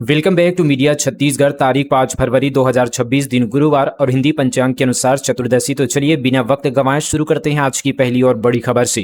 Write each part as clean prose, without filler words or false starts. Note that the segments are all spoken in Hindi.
Welcome back to media Chhattisgarh. तारीख 5 फरवरी 2026 दिन गुरुवार और हिंदी पंचांग के अनुसार चतुर्दशी। तो चलिए बिना वक्त गंवाए शुरू करते हैं आज की पहली और बड़ी खबर से।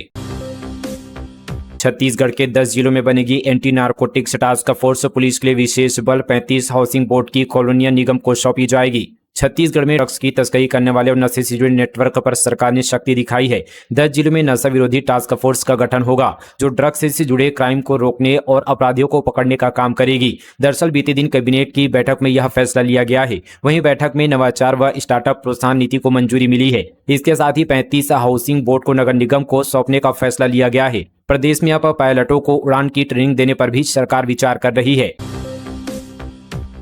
छत्तीसगढ़ के 10 जिलों में बनेगी anti narcotics task force. Police के लिए विशेष बल 35 हाउसिंग बोर्ड की कॉलोनियां निगम को सौंपी जाएगी। छत्तीसगढ़ में ड्रग्स की तस्करी करने वाले और नशे से जुड़े नेटवर्क पर सरकार ने शक्ति दिखाई है। 10 जिलों में नशा विरोधी टास्क फोर्स का गठन होगा जो ड्रग्स से जुड़े क्राइम को रोकने और अपराधियों को पकड़ने का काम करेगी। दरअसल बीते दिन कैबिनेट की बैठक में यह फैसला लिया गया है। वहीं बैठक में नवाचार व स्टार्टअप प्रोत्साहन नीति को मंजूरी मिली है। इसके साथ ही 35 हाउसिंग बोर्ड को नगर निगम को सौंपने का फैसला लिया गया है। प्रदेश में अब पायलटों को उड़ान की ट्रेनिंग देने पर भी सरकार विचार कर रही है।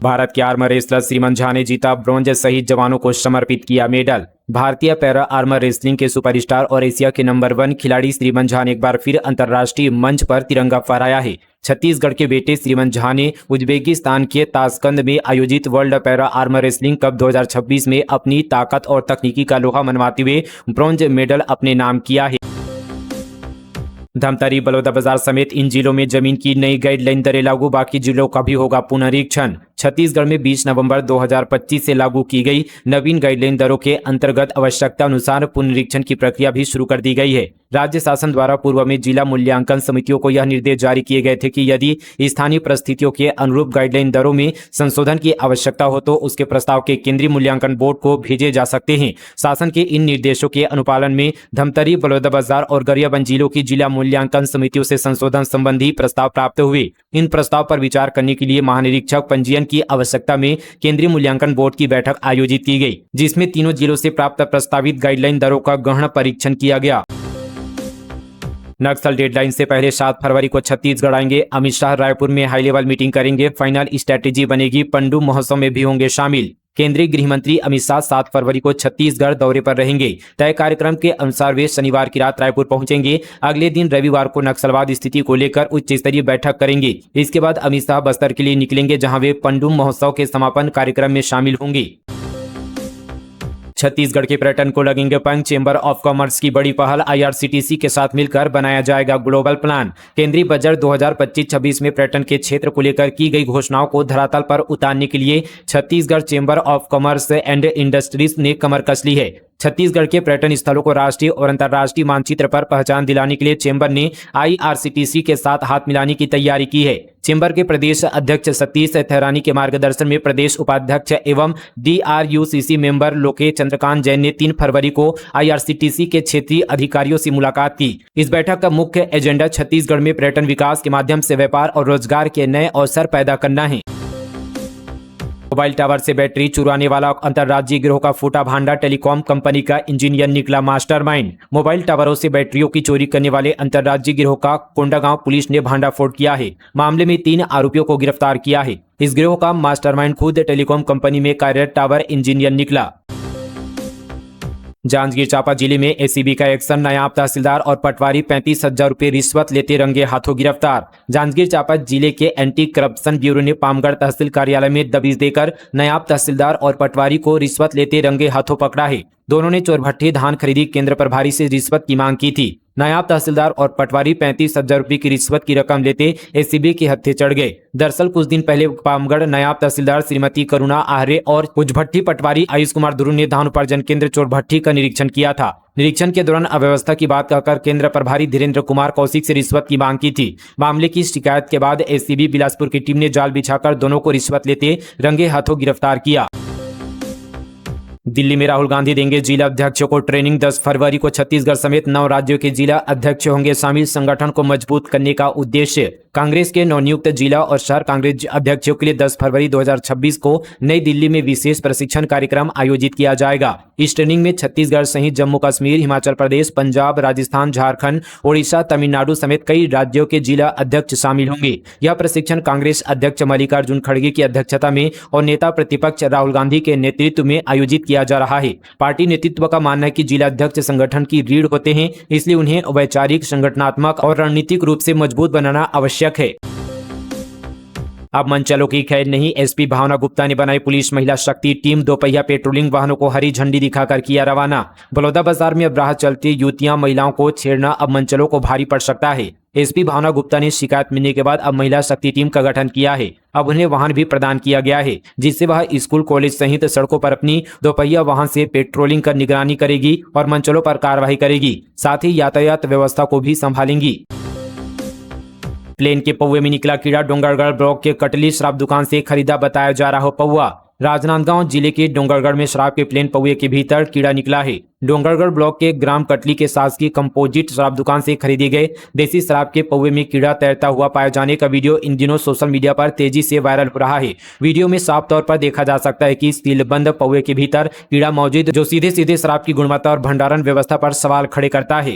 भारत के आर्मर रेसलर श्रीमन झा ने जीता ब्रॉन्ज। शहीद जवानों को समर्पित किया मेडल। भारतीय पैरा आर्मर रेसलिंग के सुपरस्टार और एशिया के नंबर 1 खिलाड़ी श्रीमन झा ने एक बार फिर अंतर्राष्ट्रीय मंच पर तिरंगा फहराया है। छत्तीसगढ़ के बेटे श्रीमन झा ने उज्बेकिस्तान के ताशकंद में आयोजित world para armour wrestling cup 2026 में अपनी ताकत और तकनीकी का लोहा मनवाते हुए ब्रॉन्ज मेडल अपने नाम किया है। धमतरी, बलौदाबाजार समेत इन जिलों में जमीन की नई गाइडलाइन दरें लागू। बाकी जिलों का भी होगा पुनरीक्षण। छत्तीसगढ़ में 20 नवंबर 2025 से लागू की गई नवीन गाइडलाइन दरों के अंतर्गत आवश्यकता अनुसार पुनरीक्षण की प्रक्रिया भी शुरू कर दी गई है। राज्य शासन द्वारा पूर्व में जिला मूल्यांकन समितियों को यह निर्देश जारी किए गए थे कि यदि स्थानीय परिस्थितियों के अनुरूप गाइडलाइन दरों में संशोधन की आवश्यकता हो तो उसके प्रस्ताव के केंद्रीय मूल्यांकन बोर्ड को भेजे जा सकते हैं। शासन के इन निर्देशों के अनुपालन में धमतरी, बलौदाबाजार और गरियाबंद जिलों की जिला मूल्यांकन समितियों से संशोधन संबंधी प्रस्ताव प्राप्त हुए। इन प्रस्ताव पर विचार करने के लिए महानिरीक्षक पंजीयन की आवश्यकता में केंद्रीय मूल्यांकन बोर्ड की बैठक आयोजित की गई, जिसमें तीनों जिलों से प्राप्त प्रस्तावित गाइडलाइन दरों का गहन परीक्षण किया गया। नक्सल डेडलाइन से पहले 7 फरवरी को छत्तीसगढ़ आएंगे। अमित शाह रायपुर में हाई लेवल मीटिंग करेंगे। फाइनल स्ट्रैटेजी बनेगी। पंडू महोत्सव में भी होंगे शामिल। केंद्रीय गृह मंत्री अमित शाह 7 फरवरी को छत्तीसगढ़ दौरे पर रहेंगे। तय कार्यक्रम के अनुसार वे शनिवार की रात रायपुर पहुंचेंगे। अगले दिन रविवार को नक्सलवाद स्थिति को लेकर उच्च स्तरीय बैठक करेंगे। इसके बाद अमित शाह बस्तर के लिए निकलेंगे, जहां वे पंडू महोत्सव के समापन कार्यक्रम में शामिल होंगे। छत्तीसगढ़ के पर्यटन को लगेंगे पंख। चेंबर ऑफ कॉमर्स की बड़ी पहल। आईआरसीटीसी के साथ मिलकर बनाया जाएगा ग्लोबल प्लान। केंद्रीय बजट 2025-26 में पर्यटन के क्षेत्र को लेकर की गई घोषणाओं को धरातल पर उतारने के लिए Chhattisgarh chamber of commerce and industries ने कमर कस ली है। छत्तीसगढ़ के पर्यटन स्थलों को राष्ट्रीय और अंतर्राष्ट्रीय मानचित्र पर पहचान दिलाने के लिए चेंबर ने आईआरसीटीसी के साथ हाथ मिलाने की तैयारी की है। चेंबर के प्रदेश अध्यक्ष सतीश थेरानी के मार्गदर्शन में प्रदेश उपाध्यक्ष एवं डीआरयूसीसी मेंबर लोकेश चंद्रकांत जैन ने 3 फरवरी को आईआरसीटीसी के क्षेत्रीय अधिकारियों से मुलाकात की। इस बैठक का मुख्य एजेंडा छत्तीसगढ़ में पर्यटन विकास के माध्यम से व्यापार और रोजगार के नए अवसर पैदा करना है। मोबाइल टावर से बैटरी चुराने वाला अंतर्राज्यीय गिरोह का फूटा भांडा। टेलीकॉम कंपनी का इंजीनियर निकला मास्टरमाइंड। मोबाइल टावरों से बैटरियों की चोरी करने वाले अंतर्राज्यीय गिरोह का कोंडागांव पुलिस ने भांडाफोड़ किया है। मामले में 3 आरोपियों को गिरफ्तार किया है। इस गिरोह का मास्टरमाइंड खुद टेलीकॉम कंपनी में कार्यरत टावर इंजीनियर निकला। जांजगीर चांपा जिले में एसीबी का एक्शन। नायब तहसीलदार और पटवारी 35,000 रुपये रिश्वत लेते रंगे हाथों गिरफ्तार। जांजगीर चांपा जिले के एंटी करप्शन ब्यूरो ने पामगढ़ तहसील कार्यालय में दबिश देकर नायब तहसीलदार और पटवारी को रिश्वत लेते रंगे हाथों पकड़ा है। दोनों ने चोरभट्टी धान खरीदी केंद्र प्रभारी से रिश्वत की मांग की थी। नायब तहसीलदार और पटवारी 35,000 रुपये की रिश्वत की रकम लेते एसीबी के हत्थे चढ़ गए। दरअसल कुछ दिन पहले पामगढ़ नायब तहसीलदार श्रीमती करुणा आहरे और उज्भट्टी पटवारी आयुष कुमार दुरु ने धान उपार्जन केंद्र चोरभट्टी का निरीक्षण किया था। निरीक्षण के दौरान अव्यवस्था की बात कहकर केंद्र प्रभारी धीरेन्द्र कुमार कौशिक से रिश्वत की मांग की थी। मामले की शिकायत के बाद एसीबी बिलासपुर की टीम ने जाल बिछाकर दोनों को रिश्वत लेते रंगे हाथों गिरफ्तार किया। दिल्ली में राहुल गांधी देंगे जिला अध्यक्षों को ट्रेनिंग। 10 फरवरी को छत्तीसगढ़ समेत 9 राज्यों के जिला अध्यक्ष होंगे शामिल। संगठन को मजबूत करने का उद्देश्य। कांग्रेस के नवनियुक्त जिला और शहर कांग्रेस अध्यक्षों के लिए 10 फरवरी 2026 को नई दिल्ली में विशेष प्रशिक्षण कार्यक्रम आयोजित किया जाएगा। इस ट्रेनिंग में छत्तीसगढ़ सहित जम्मू कश्मीर, हिमाचल प्रदेश, पंजाब, राजस्थान, झारखंड, ओडिशा, तमिलनाडु समेत कई राज्यों के जिला अध्यक्ष शामिल होंगे। यह प्रशिक्षण कांग्रेस अध्यक्ष मल्लिकार्जुन खड़गे की अध्यक्षता में और नेता प्रतिपक्ष राहुल गांधी के नेतृत्व में आयोजित किया जा रहा है। पार्टी नेतृत्व का मानना है कि जिला अध्यक्ष संगठन की रीढ़ होते हैं, इसलिए उन्हें वैचारिक, संगठनात्मक और रणनीतिक रूप से मजबूत बनाना आवश्यक है। अब मनचलों की खैर नहीं। एसपी भावना गुप्ता ने बनाई पुलिस महिला शक्ति टीम। 2 पहिया पेट्रोलिंग वाहनों को हरी झंडी दिखाकर किया रवाना। बलौदाबाजार में अब राह चलती युवतियां महिलाओं को छेड़ना अब मनचलों को भारी पड़ सकता है। एसपी भावना गुप्ता ने शिकायत मिलने के बाद अब महिला शक्ति टीम का गठन किया है। अब उन्हें वाहन भी प्रदान किया गया है, जिससे वह स्कूल, कॉलेज सहित सड़कों पर अपनी दोपहिया वाहन से पेट्रोलिंग कर निगरानी करेगी और मंचलों पर कार्रवाई करेगी। साथ ही यातायात व्यवस्था को भी संभालेंगी। प्लेन के पौवे में निकला कीड़ा। डोंगरगढ़ ब्लॉक के कटली शराब दुकान से खरीदा बताया जा रहा पौवा। राजनांदगांव जिले के डोंगरगढ़ में शराब के प्लेन पौवे के भीतर कीड़ा निकला है। डोंगरगढ़ ब्लॉक के ग्राम कटली के शासकीय कंपोजिट शराब दुकान से खरीदी गए देसी शराब के पौवे में कीड़ा तैरता हुआ पाए जाने का वीडियो इन दिनों सोशल मीडिया पर तेजी से वायरल हो रहा है। वीडियो में साफ तौर पर देखा जा सकता है कि सीलबंद पौवे के भीतर कीड़ा मौजूद, जो सीधे सीधे शराब की गुणवत्ता और भंडारण व्यवस्था पर सवाल खड़े करता है।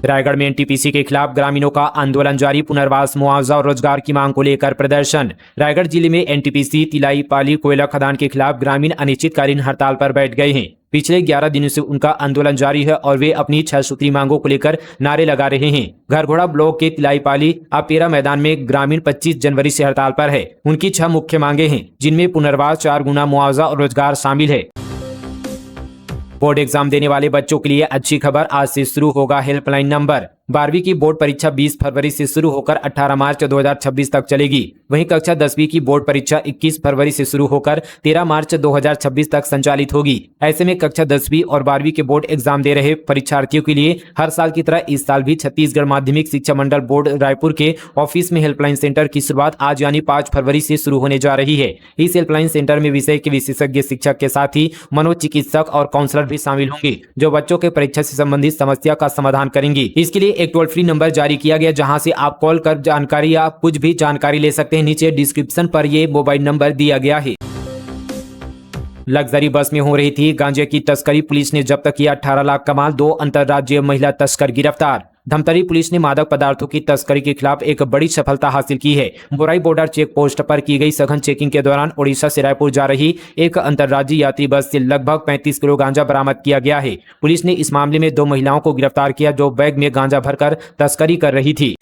रायगढ़ में एनटीपीसी के खिलाफ ग्रामीणों का आंदोलन जारी। पुनर्वास, मुआवजा और रोजगार की मांग को लेकर प्रदर्शन। रायगढ़ जिले में एनटीपीसी तिलाई पाली कोयला खदान के खिलाफ ग्रामीण अनिश्चितकालीन हड़ताल पर बैठ गए हैं। पिछले 11 दिनों से उनका आंदोलन जारी है और वे अपनी 6 सूत्री मांगों को लेकर नारे लगा रहे हैं। घरघोड़ा ब्लॉक के तिलाई पाली आपेरा मैदान में ग्रामीण 25 जनवरी से हड़ताल पर है। उनकी 6 मुख्य मांगे हैं, जिनमें पुनर्वास, 4 गुना मुआवजा और रोजगार शामिल है। बोर्ड एग्जाम देने वाले बच्चों के लिए अच्छी खबर, आज से शुरू होगा हेल्पलाइन नंबर। 12वीं की बोर्ड परीक्षा 20 फरवरी से शुरू होकर 18 मार्च 2026 तक चलेगी। वहीं कक्षा 10वीं की बोर्ड परीक्षा 21 फरवरी से शुरू होकर 13 मार्च 2026 तक संचालित होगी। ऐसे में कक्षा 10वीं और 12वीं के बोर्ड एग्जाम दे रहे परीक्षार्थियों के लिए हर साल की तरह इस साल भी छत्तीसगढ़ माध्यमिक शिक्षा मंडल बोर्ड रायपुर के ऑफिस में हेल्पलाइन सेंटर की शुरुआत आज यानी 5 फरवरी से शुरू होने जा रही है। इस हेल्पलाइन सेंटर में विषय के विशेषज्ञ शिक्षक के साथ ही मनोचिकित्सक और काउंसलर भी शामिल होंगे, जो बच्चों के परीक्षा से संबंधित समस्या का समाधान करेंगे। इसके लिए एक टोल फ्री नंबर जारी किया गया, जहां से आप कॉल कर जानकारी या कुछ भी जानकारी ले सकते हैं। नीचे डिस्क्रिप्शन पर ये मोबाइल नंबर दिया गया है। लग्जरी बस में हो रही थी गांजे की तस्करी। पुलिस ने जब्त किया 18 लाख का माल। 2 अंतर्राज्यीय महिला तस्कर गिरफ्तार। धमतरी पुलिस ने मादक पदार्थों की तस्करी के खिलाफ एक बड़ी सफलता हासिल की है। बोराई बॉर्डर चेक पोस्ट पर की गई सघन चेकिंग के दौरान ओडिशा से रायपुर जा रही एक अंतर्राज्यीय यात्री बस से लगभग 35 किलो गांजा बरामद किया गया है। पुलिस ने इस मामले में 2 महिलाओं को गिरफ्तार किया, जो बैग में गांजा भरकर तस्करी कर रही थी।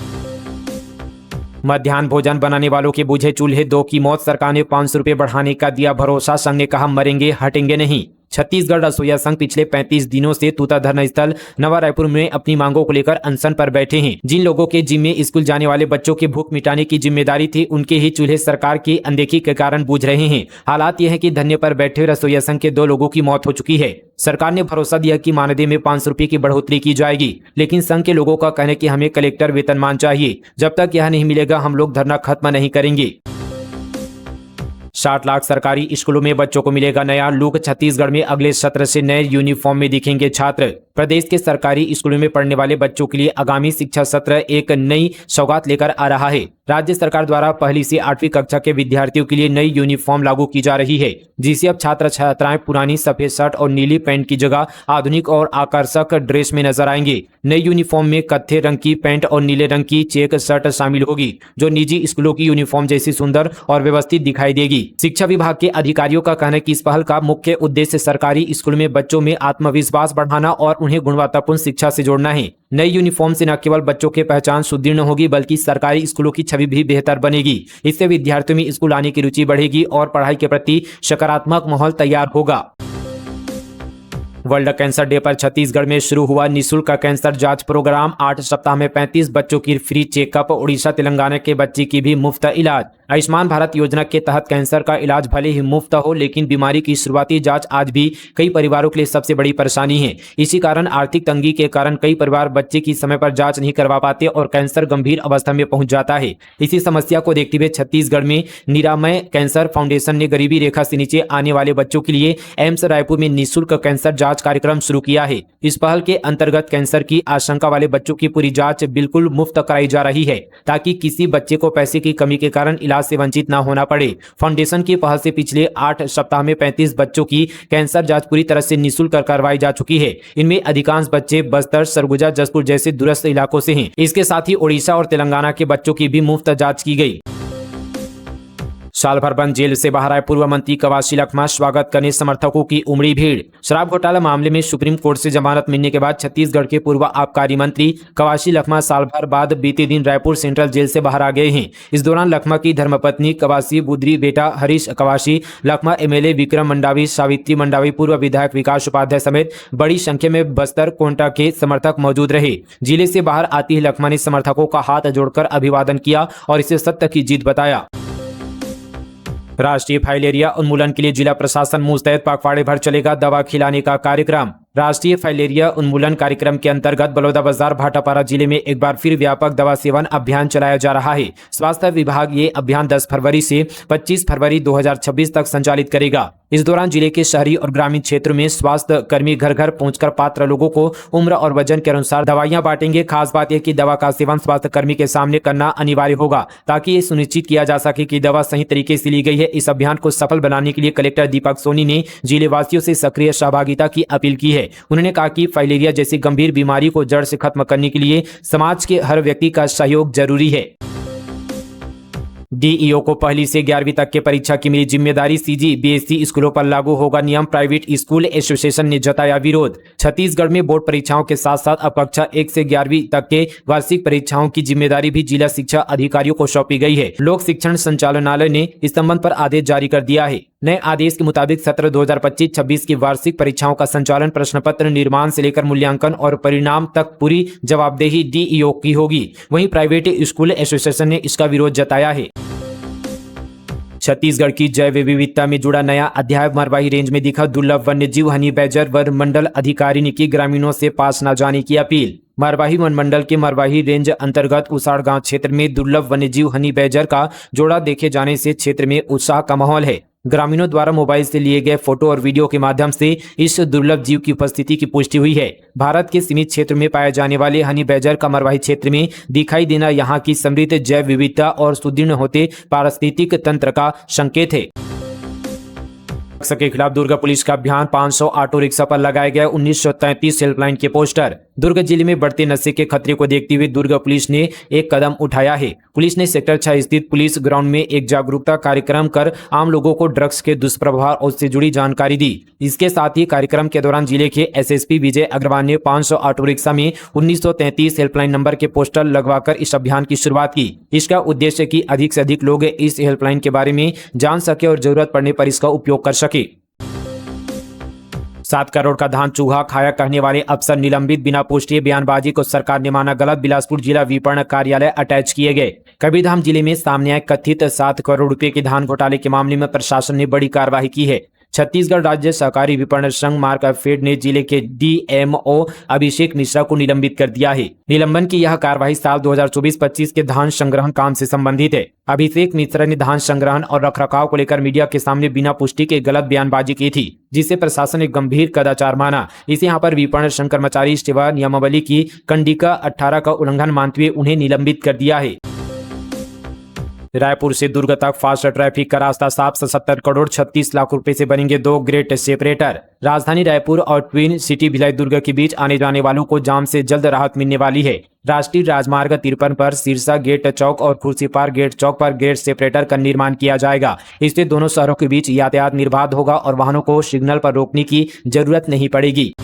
मध्याह्न भोजन बनाने वालों के बुझे चूल्हे 2 की मौत। सरकार ने 500 रुपये बढ़ाने का दिया भरोसा। संघ ने कहा मरेंगे हटेंगे नहीं। छत्तीसगढ़ रसोइया संघ पिछले 35 दिनों से तूता धरना स्थल नवा रायपुर में अपनी मांगों को लेकर अनशन पर बैठे हैं। जिन लोगों के जिम्मे स्कूल जाने वाले बच्चों की भूख मिटाने की जिम्मेदारी थी, उनके ही चूल्हे सरकार की अनदेखी के कारण बुझ रहे हैं। हालात यह है कि धरने पर बैठे रसोइया संघ के 2 लोगों की मौत हो चुकी है। सरकार ने भरोसा दिया कि मानदेय में 500 रुपये की बढ़ोतरी की जाएगी, लेकिन संघ के लोगों का कहना है कि हमें कलेक्टर वेतनमान चाहिए। जब तक यह नहीं मिलेगा, हम लोग धरना खत्म नहीं करेंगे। 60 लाख सरकारी स्कूलों में बच्चों को मिलेगा नया लुक। छत्तीसगढ़ में अगले सत्र से नए यूनिफॉर्म में दिखेंगे छात्र। प्रदेश के सरकारी स्कूलों में पढ़ने वाले बच्चों के लिए आगामी शिक्षा सत्र एक नई सौगात लेकर आ रहा है। राज्य सरकार द्वारा 1ली से 8वीं कक्षा के विद्यार्थियों के लिए नई यूनिफॉर्म लागू की जा रही है, जिसे अब छात्र छात्राएं पुरानी सफेद शर्ट और नीली पैंट की जगह आधुनिक और आकर्षक ड्रेस में नजर आएंगे। नई यूनिफॉर्म में कत्थे रंग की पैंट और नीले रंग की चेक शर्ट शामिल होगी, जो निजी स्कूलों की यूनिफॉर्म जैसी सुंदर और व्यवस्थित दिखाई देगी। शिक्षा विभाग के अधिकारियों का कहना है कि इस पहल का मुख्य उद्देश्य सरकारी स्कूल में बच्चों में आत्मविश्वास बढ़ाना और उन्हें गुणवत्तापूर्ण शिक्षा से जोड़ना है। नई यूनिफॉर्म से न केवल बच्चों की पहचान सुदृढ़ होगी, बल्कि सरकारी स्कूलों की छवि भी बेहतर बनेगी। इससे विद्यार्थियों में स्कूल आने की रुचि बढ़ेगी और पढ़ाई के प्रति सकारात्मक माहौल तैयार होगा। वर्ल्ड कैंसर डे पर छत्तीसगढ़ में शुरू हुआ निःशुल्क कैंसर जांच प्रोग्राम। 8 सप्ताह में 35 बच्चों की फ्री चेकअप। उड़ीसा तेलंगाना के बच्चे की भी मुफ्त इलाज। आयुष्मान भारत योजना के तहत कैंसर का इलाज भले ही मुफ्त हो, लेकिन बीमारी की शुरुआती जांच आज भी कई परिवारों के लिए सबसे बड़ी परेशानी है। इसी कारण आर्थिक तंगी के कारण कई परिवार बच्चे की समय पर जांच नहीं करवा पाते और कैंसर गंभीर अवस्था में पहुंच जाता है। इसी समस्या को देखते हुए छत्तीसगढ़ में निरामय कैंसर फाउंडेशन ने गरीबी रेखा से नीचे आने वाले बच्चों के लिए एम्स रायपुर में निःशुल्क कैंसर जांच कार्यक्रम शुरू किया है। इस पहल के अंतर्गत कैंसर की आशंका वाले बच्चों की पूरी जांच बिल्कुल मुफ्त कराई जा रही है, ताकि किसी बच्चे को पैसे की कमी के कारण इलाज से वंचित न होना पड़े। फाउंडेशन की पहल से पिछले 8 सप्ताह में 35 बच्चों की कैंसर जांच पूरी तरह से निःशुल्क करवाई जा चुकी है। इनमें अधिकांश बच्चे बस्तर, सरगुजा, जसपुर जैसे दूरस्थ इलाकों से हैं। इसके साथ ही ओडिशा और तेलंगाना के बच्चों की भी मुफ्त जांच की गई। साल भर बंद जेल से बाहर आए पूर्व मंत्री कवासी लखमा, स्वागत करने समर्थकों की उमड़ी भीड़। शराब घोटाला मामले में सुप्रीम कोर्ट से जमानत मिलने के बाद छत्तीसगढ़ के पूर्व आबकारी मंत्री कवासी लखमा साल भर बाद बीते दिन रायपुर सेंट्रल जेल से बाहर आ गए हैं। इस दौरान लखमा की धर्मपत्नी कवासी बुद्री, बेटा हरीश कवासी लखमा, एमएलए विक्रम मंडावी, सावित्री मंडावी, पूर्व विधायक विकास उपाध्याय समेत बड़ी संख्या में बस्तर कोंटा के समर्थक मौजूद रहे। जिले से बाहर आते ही लखमा ने समर्थकों का हाथ जोड़कर अभिवादन किया और इसे सत्य की जीत बताया। राष्ट्रीय फाइलेरिया उन्मूलन के लिए जिला प्रशासन मुस्तैद, पखवाड़े भर चलेगा दवा खिलाने का कार्यक्रम। राष्ट्रीय फाइलेरिया उन्मूलन कार्यक्रम के अंतर्गत बलौदाबाजार भाटापारा जिले में एक बार फिर व्यापक दवा सेवन अभियान चलाया जा रहा है। स्वास्थ्य विभाग ये अभियान 10 फरवरी से 25 फरवरी 2026 तक संचालित करेगा। इस दौरान जिले के शहरी और ग्रामीण क्षेत्रों में स्वास्थ्य कर्मी घर घर पहुंचकर पात्र लोगों को उम्र और वजन के अनुसार दवाइयां बांटेंगे। खास बात यह कि दवा का सेवन स्वास्थ्य कर्मी के सामने करना अनिवार्य होगा ताकि ये सुनिश्चित किया जा सके कि दवा सही तरीके से ली गई है। इस अभियान को सफल बनाने के लिए कलेक्टर दीपक सोनी ने जिले वासियों से सक्रिय सहभागिता की अपील की है। उन्होंने कहा कि फाइलेरिया जैसी गंभीर बीमारी को जड़ से खत्म करने के लिए समाज के हर व्यक्ति का सहयोग जरूरी है। डीईओ को पहली से 11वीं तक के परीक्षा की मिली जिम्मेदारी, सीजी-बीएसई स्कूलों पर लागू होगा नियम। प्राइवेट स्कूल एसोसिएशन ने जताया विरोध। छत्तीसगढ़ में बोर्ड परीक्षाओं के साथ साथ अब कक्षा 1 से 11वीं तक के वार्षिक परीक्षाओं की जिम्मेदारी भी जिला शिक्षा अधिकारियों को सौंपी गई है। लोक शिक्षण संचालनालय ने इस संबंध पर आदेश जारी कर दिया है। नए आदेश के मुताबिक सत्र 2025-26 की वार्षिक परीक्षाओं का संचालन, प्रश्न पत्र निर्माण से लेकर मूल्यांकन और परिणाम तक पूरी जवाबदेही डीईओ की होगी। वहीं प्राइवेट स्कूल एसोसिएशन ने इसका विरोध जताया है। छत्तीसगढ़ की जैव विविधता में जुड़ा नया अध्याय। मरवाही रेंज में दिखा दुर्लभ वन्य जीव। हनी बैजर वन मंडल अधिकारी ने की ग्रामीणों से पास न जाने की अपील। मरवाही वन मंडल के मरवाही रेंज अंतर्गत उसाड़ गांव क्षेत्र में दुर्लभ वन्य जीव हनी बैजर का जोड़ा देखे जाने से क्षेत्र में उत्साह का माहौल है। ग्रामीणों द्वारा मोबाइल से लिए गए फोटो और वीडियो के माध्यम से इस दुर्लभ जीव की उपस्थिति की पुष्टि हुई है। भारत के सीमित क्षेत्र में पाए जाने वाले हनी बैजर का मरवाही क्षेत्र में दिखाई देना यहाँ की समृद्ध जैव विविधता और सुदृढ़ होते पारिस्थितिक तंत्र का संकेत है। के खिलाफ दुर्ग पुलिस का अभियान। 500 ऑटो रिक्शा पर लगाए गए 1933 हेल्पलाइन के पोस्टर। दुर्ग जिले में बढ़ते नशे के खतरे को देखते हुए दुर्ग पुलिस ने एक कदम उठाया है। पुलिस ने सेक्टर 6 स्थित पुलिस ग्राउंड में एक जागरूकता कार्यक्रम कर आम लोगों को ड्रग्स के दुष्प्रभाव और उससे जुड़ी जानकारी दी। इसके साथ ही कार्यक्रम के दौरान जिले के एसएसपी विजय अग्रवाल ने 500 ऑटो रिक्शा में 1933 हेल्पलाइन नंबर के पोस्टर लगवाकर इस अभियान की शुरुआत की। इसका उद्देश्य कि अधिक से अधिक लोग इस हेल्पलाइन के बारे में जान सके और जरूरत पड़ने पर इसका उपयोग कर सके। 7 करोड़ का धान चूहा खाया कहने वाले अफसर निलंबित। बिना पुष्टि बयानबाजी को सरकार ने माना गलत। बिलासपुर जिला विपणन कार्यालय अटैच किए गए। कबीरधाम जिले में सामने आए कथित 7 करोड़ रुपए के धान घोटाले के मामले में प्रशासन ने बड़ी कार्रवाई की है। छत्तीसगढ़ राज्य सहकारी विपणन संघ मार्कफेड ने जिले के डीएमओ अभिषेक मिश्रा को निलंबित कर दिया है। निलंबन की यह कार्रवाई साल 2024-25 के धान संग्रहण काम से संबंधित है। अभिषेक मिश्रा ने धान संग्रहण और रखरखाव को लेकर मीडिया के सामने बिना पुष्टि के गलत बयानबाजी की थी, जिसे प्रशासन ने गंभीर कदाचार माना। इसे यहाँ पर विपणन संघ कर्मचारी सेवा नियमावली की कंडिका 18 का उल्लंघन मानते हुए उन्हें निलंबित कर दिया है। रायपुर से दुर्ग तक फास्ट ट्रैफिक का रास्ता साफ। 77 करोड़ 36 लाख रुपए से बनेंगे 2 ग्रेड सेपरेटर। राजधानी रायपुर और ट्विन सिटी भिलाई दुर्ग के बीच आने जाने वालों को जाम से जल्द राहत मिलने वाली है। राष्ट्रीय राजमार्ग 53 पर सिरसा गेट चौक और खुर्सीपार गेट चौक पर ग्रेड सेपरेटर का निर्माण किया जाएगा। इससे दोनों शहरों के बीच यातायात निर्बाध होगा और वाहनों को सिग्नल पर रोकने की जरूरत नहीं पड़ेगी।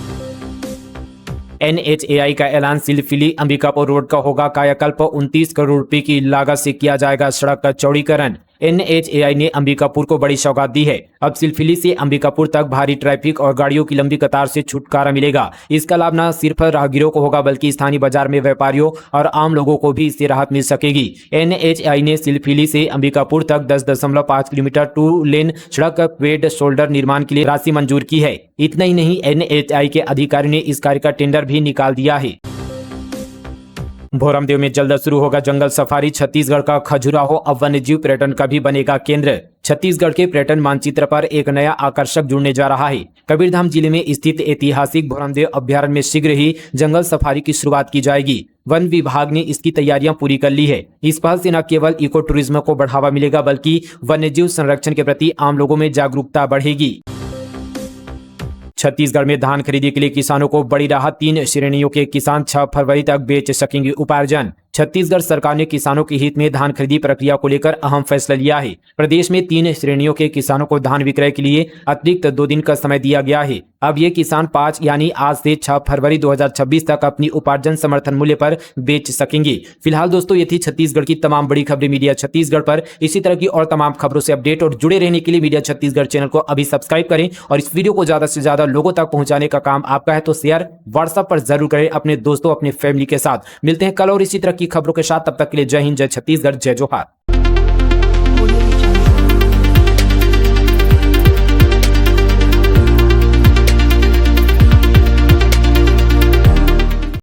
NHAI का ऐलान। सिलफिली अंबिकापुर रोड का होगा कायाकल्प। 29 करोड़ रुपए की लागत से किया जाएगा सड़क का चौड़ीकरण। NHAI ने अंबिकापुर को बड़ी सौगात दी है। अब सिलफिली से अंबिकापुर तक भारी ट्रैफिक और गाड़ियों की लंबी कतार से छुटकारा मिलेगा। इसका लाभ न सिर्फ राहगीरों को होगा बल्कि स्थानीय बाजार में व्यापारियों और आम लोगों को भी इससे राहत मिल सकेगी। NHAI ने सिलफिली से अंबिकापुर तक 10.5 किलोमीटर 2 लेन सड़क क्वेड शोल्डर निर्माण के लिए राशि मंजूर की है। इतना ही नहीं, NHAI के अधिकारी ने इस कार्य का टेंडर भी निकाल दिया है। भोरमदेव में जल्द शुरू होगा जंगल सफारी। छत्तीसगढ़ का खजुराहो अब वन्य जीव पर्यटन का भी बनेगा केंद्र। छत्तीसगढ़ के पर्यटन मानचित्र पर एक नया आकर्षक जुड़ने जा रहा है। कबीरधाम जिले में स्थित ऐतिहासिक भोरमदेव अभ्यारण्य में शीघ्र ही जंगल सफारी की शुरुआत की जाएगी। वन विभाग ने इसकी तैयारियां पूरी कर ली है। इस पहल से न केवल इको टूरिज्म को बढ़ावा मिलेगा बल्कि वन्यजीव संरक्षण के प्रति आम लोगों में जागरूकता बढ़ेगी। छत्तीसगढ़ में धान खरीदी के लिए किसानों को बड़ी राहत। 3 श्रेणियों के किसान 6 फरवरी तक बेच सकेंगे उपार्जन। छत्तीसगढ़ सरकार ने किसानों के हित में धान खरीदी प्रक्रिया को लेकर अहम फैसला लिया है। प्रदेश में 3 श्रेणियों के किसानों को धान विक्रय के लिए अतिरिक्त 2 दिन का समय दिया गया है। अब ये किसान 5 यानी आज से 6 फरवरी 2026 तक अपनी उपार्जन समर्थन मूल्य पर बेच सकेंगे। फिलहाल दोस्तों, ये थी छत्तीसगढ़ की तमाम बड़ी खबरें मीडिया छत्तीसगढ़ पर। इसी तरह की और तमाम खबरों से अपडेट और जुड़े रहने के लिए मीडिया छत्तीसगढ़ चैनल को अभी सब्सक्राइब करें और इस वीडियो को ज्यादा से ज्यादा लोगों तक पहुंचाने का काम आपका है, तो शेयर व्हाट्सएप पर जरूर करें अपने दोस्तों, अपने फैमिली के साथ। मिलते हैं कल और इसी तरह की खबरों के साथ। तब तक के लिए जय हिंद, जय छत्तीसगढ़, जय जोहार।